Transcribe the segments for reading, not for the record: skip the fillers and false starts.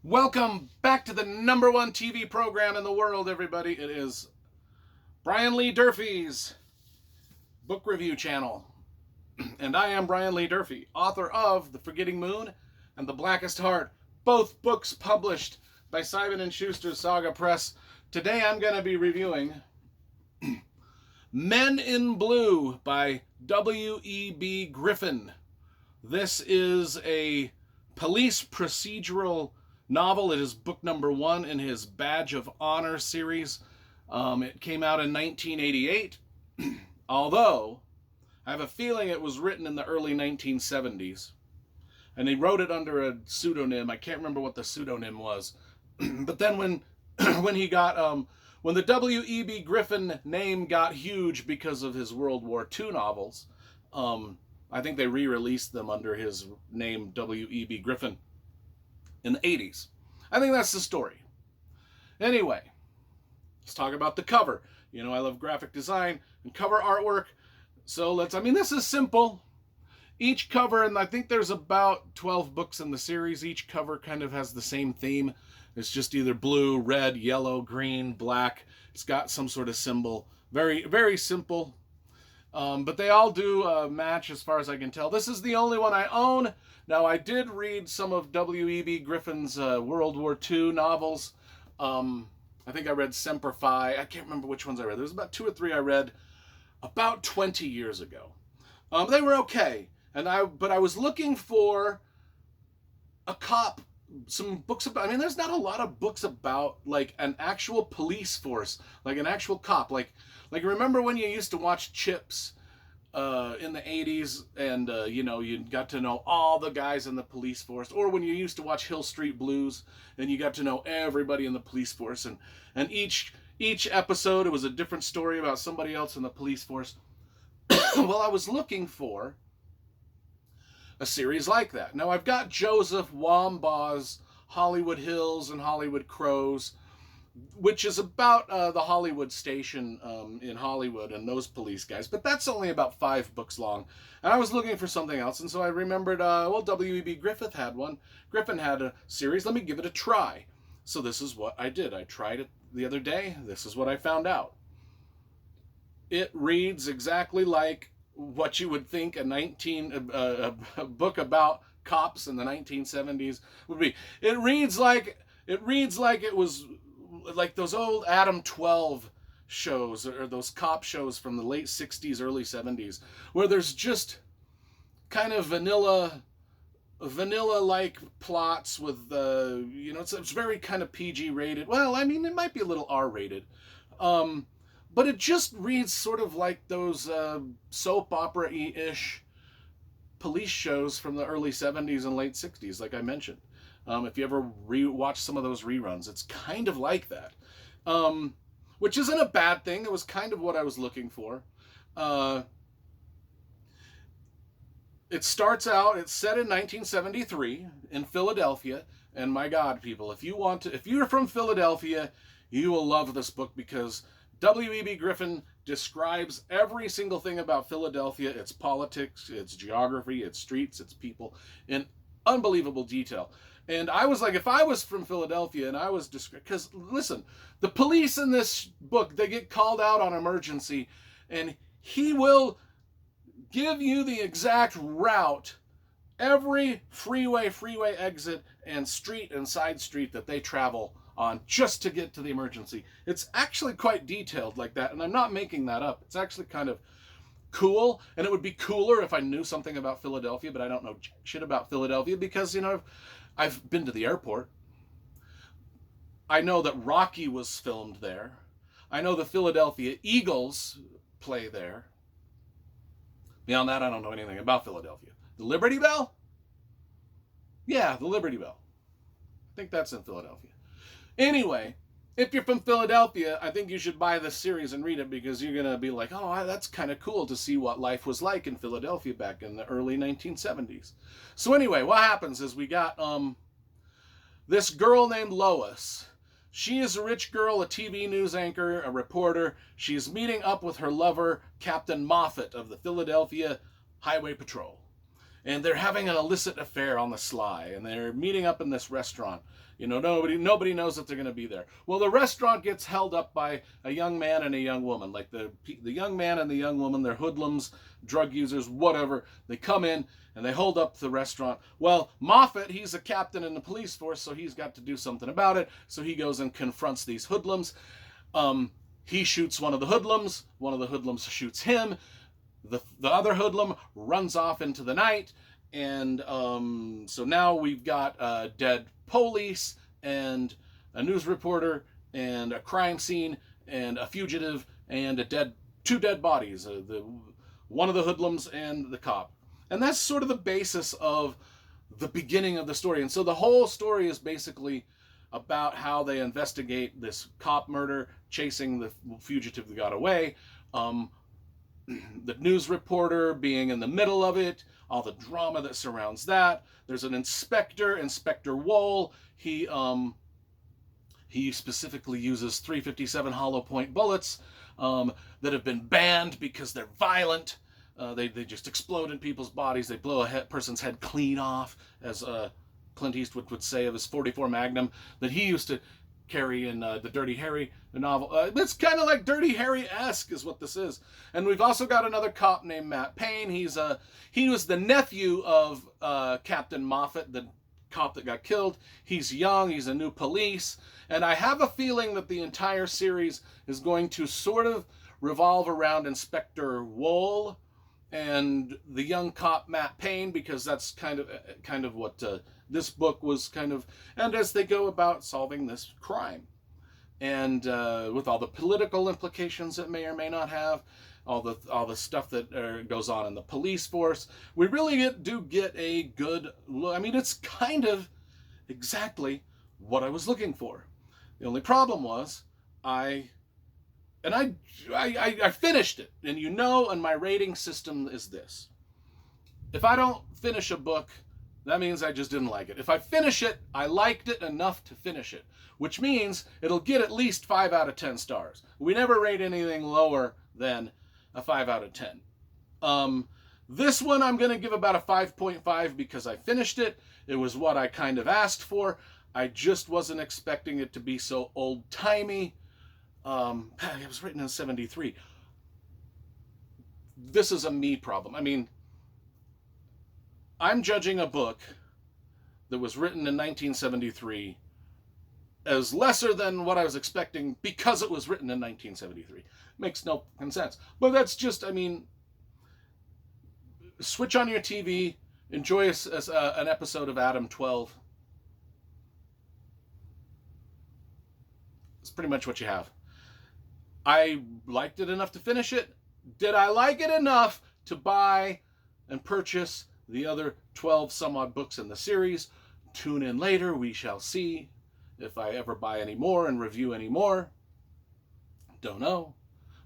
Welcome back to the number one TV program in the world, everybody. It is Brian Lee Durfee's book review channel. And I am Brian Lee Durfee, author of The Forgetting Moon and The Blackest Heart, both books published by Simon & Schuster's Saga Press. Today I'm going to be reviewing Men in Blue by W.E.B. Griffin. This is a police procedural novel. It is book number 1 in his Badge of Honor series. It came out in 1988, although I have a feeling it was written in the early 1970s. And he wrote it under a pseudonym. I can't remember what the pseudonym was. But then when the W.E.B. Griffin name got huge because of his World War II novels, I think they re-released them under his name W.E.B. Griffin in the 80s. I think that's the story. Anyway, let's talk about the cover. You know, I love graphic design and cover artwork. So this is simple. Each cover, and I think there's about 12 books in the series, each cover kind of has the same theme. It's just either blue, red, yellow, green, black. It's got some sort of symbol. Very, very simple. But they all do match as far as I can tell. This is the only one I own. Now, I did read some of W.E.B. Griffin's World War II novels. I think I read Semper Fi. I can't remember which ones I read. There was about 2 or 3 I read about 20 years ago. They were okay. But I was looking for a cop, some books about, there's not a lot of books about like an actual police force, like an actual cop. Like remember when you used to watch Chips in the 80s and, you got to know all the guys in the police force, or when you used to watch Hill Street Blues and you got to know everybody in the police force, and each episode it was a different story about somebody else in the police force. Well, I was looking for a series like that. Now, I've got Joseph Wambaugh's Hollywood Hills and Hollywood Crows, which is about the Hollywood station in Hollywood and those police guys, but that's only about 5 books long. And I was looking for something else, and so I remembered, W.E.B. Griffin had one. Griffin had a series. Let me give it a try. So this is what I did. I tried it the other day. This is what I found out. It reads exactly like what you would think a book about cops in the 1970s would be. It reads like it was like those old Adam 12 shows, or those cop shows from the late 60s, early 70s, where there's just kind of vanilla like plots with it's very kind of PG rated. Well, it might be a little R rated. But it just reads sort of like those soap opera-y-ish police shows from the early 70s and late 60s, like I mentioned. If you ever watch some of those reruns, it's kind of like that. Which isn't a bad thing. It was kind of what I was looking for. It starts out, it's set in 1973 in Philadelphia. And my God, people, if you're from Philadelphia, you will love this book, because W.E.B. Griffin describes every single thing about Philadelphia, its politics, its geography, its streets, its people, in unbelievable detail. And I was like, if I was from Philadelphia and I was because listen, the police in this book, they get called out on emergency, and he will give you the exact route, every freeway exit and street and side street that they travel on just to get to the emergency. It's actually quite detailed like that, and I'm not making that up. It's actually kind of cool, and it would be cooler if I knew something about Philadelphia, but I don't know shit about Philadelphia because, I've been to the airport. I know that Rocky was filmed there. I know the Philadelphia Eagles play there. Beyond that, I don't know anything about Philadelphia. The Liberty Bell? Yeah, the Liberty Bell. I think that's in Philadelphia. Anyway, if you're from Philadelphia, I think you should buy this series and read it, because you're going to be like, oh, that's kind of cool to see what life was like in Philadelphia back in the early 1970s. So anyway, what happens is we got this girl named Lois. She is a rich girl, a TV news anchor, a reporter. She's meeting up with her lover, Captain Moffat of the Philadelphia Highway Patrol. and they're having an illicit affair on the sly, and they're meeting up in this restaurant. Nobody knows that they're going to be there. Well, the restaurant gets held up by a young man and a young woman. Like the young man and the young woman, they're hoodlums, drug users, whatever. They come in and they hold up the restaurant. Well, Moffat, he's a captain in the police force, so he's got to do something about it. So he goes and confronts these hoodlums. He shoots one of the hoodlums. One of the hoodlums shoots him. The other hoodlum runs off into the night. And so now we've got dead police and a news reporter and a crime scene and a fugitive and two dead bodies, one of the hoodlums and the cop. And that's sort of the basis of the beginning of the story. And so the whole story is basically about how they investigate this cop murder, chasing the fugitive that got away, the news reporter being in the middle of it, all the drama that surrounds that. There's an inspector, Inspector Wohl. He specifically uses .357 hollow point bullets that have been banned because they're violent. They just explode in people's bodies. They blow a person's head clean off, as Clint Eastwood would say of his .44 Magnum that he used to carry in the Dirty Harry novel. It's kind of like Dirty Harry-esque is what this is. And we've also got another cop named Matt Payne. He was the nephew of Captain Moffat, the cop that got killed. He's young. He's a new police. And I have a feeling that the entire series is going to sort of revolve around Inspector Wohl and the young cop Matt Payne, because that's kind of what this book was kind of, and as they go about solving this crime, and with all the political implications it may or may not have, all the stuff that goes on in the police force, we really do get a good look. I mean, it's kind of exactly what I was looking for. The only problem was I finished it, and my rating system is this: if I don't finish a book, that means I just didn't like it. If I finish it, I liked it enough to finish it, which means it'll get at least 5 out of 10 stars. We never rate anything lower than a 5 out of 10. This one I'm going to give about a 5.5 because I finished it. It was what I kind of asked for. I just wasn't expecting it to be so old-timey. It was written in 73. This is a me problem. I mean, I'm judging a book that was written in 1973 as lesser than what I was expecting because it was written in 1973. Makes no sense. But that's just, I mean, switch on your TV, enjoy an episode of Adam 12. It's pretty much what you have. I liked it enough to finish it. Did I like it enough to buy and purchase the other 12 some odd books in the series? Tune in later. We shall see if I ever buy any more and review any more. Don't know.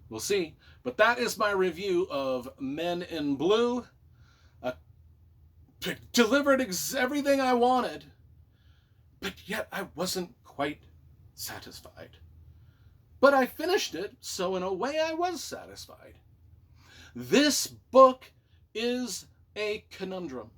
We'll see. But that is my review of Men in Blue. Delivered everything I wanted, but yet I wasn't quite satisfied. But I finished it, so in a way I was satisfied. This book is a conundrum.